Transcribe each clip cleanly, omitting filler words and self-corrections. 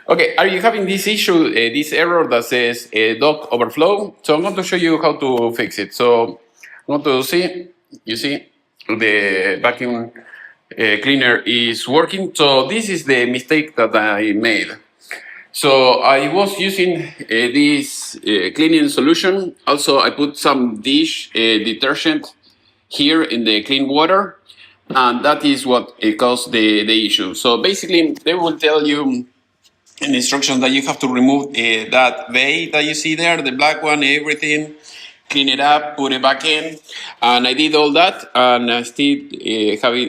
Okay, are you having this issue, this error that says dock overflow? So I'm going to show you how to fix it. So I'm going to see, you see, the vacuum cleaner is working. So this is the mistake that I made. So I was using this cleaning solution. Also, I put some dish detergent here in the clean water, and that is what caused the issue. So basically, they will tell you in instructions that you have to remove that bay that you see there, the black one, everything, clean it up, put it back in, and I did all that, and I still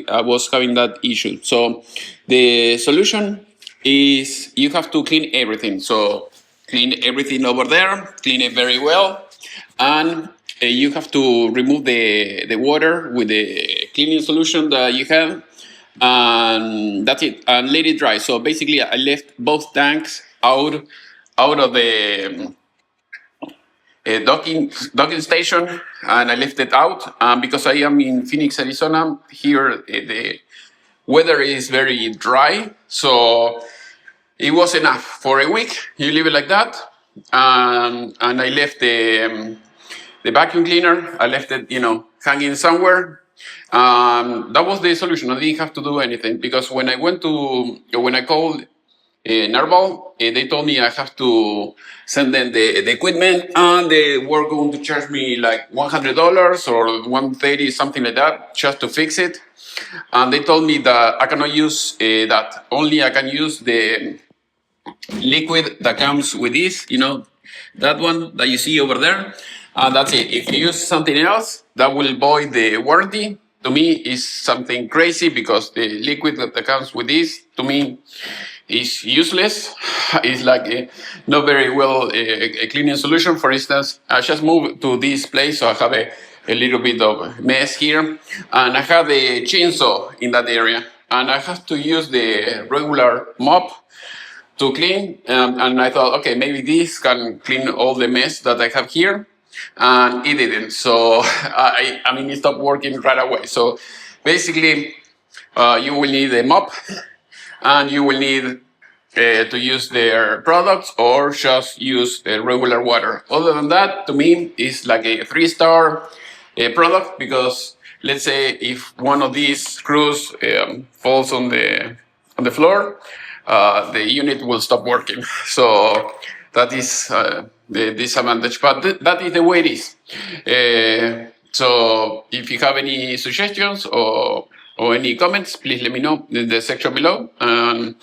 I was having that issue. So the solution is you have to clean everything. So clean everything over there, clean it very well, and you have to remove the water with the cleaning solution that you have, and that's it, and let it dry. So basically I left both tanks out of the docking station, and I left it out because I am in Phoenix, Arizona. Here the weather is very dry, so it was enough for a week. You leave it like that, and I left the vacuum cleaner. I left it, hanging somewhere. That was the solution. I didn't have to do anything because when I called Narwal, they told me I have to send them the equipment, and they were going to charge me like $100 or $130, something like that, just to fix it. And they told me that I cannot use that. Only I can use the liquid that comes with this, that one that you see over there. And that's it. If you use something else, that will void the warranty. To me, is something crazy because the liquid that comes with this, to me, is useless. It's like not very well a cleaning solution. For instance, I just moved to this place, so I have a little bit of mess here, and I have a chainsaw in that area, and I have to use the regular mop to clean. And I thought, okay, maybe this can clean all the mess that I have here, and it didn't. So I mean, it stopped working right away. So basically, you will need a mop, and you will need to use their products or just use the regular water. Other than that, to me, it's like a 3-star product, because let's say if one of these screws falls on the floor, the unit will stop working. So that is the disadvantage, but that is the way it is. So if you have any suggestions or any comments, please let me know in the section below. And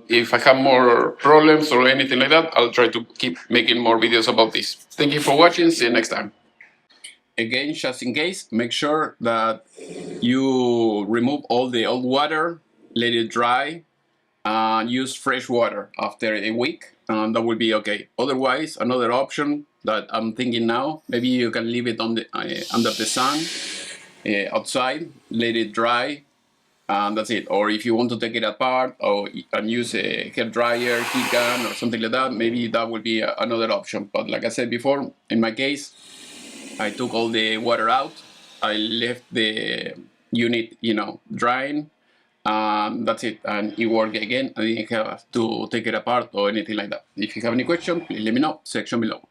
if I have more problems or anything like that, I'll try to keep making more videos about this. Thank you for watching. See you next time. Again, just in case, make sure that you remove all the old water, let it dry, and use fresh water after a week, and that will be okay. Otherwise, another option that I'm thinking now, maybe you can leave it on the under the sun outside, let it dry, and that's it. Or if you want to take it apart and use a hair dryer, heat gun, or something like that, maybe that would be another option. But like I said before, in my case, I took all the water out. I left the unit, drying. That's it, and it worked again. I didn't have to take it apart or anything like that. If you have any questions, please let me know, section below.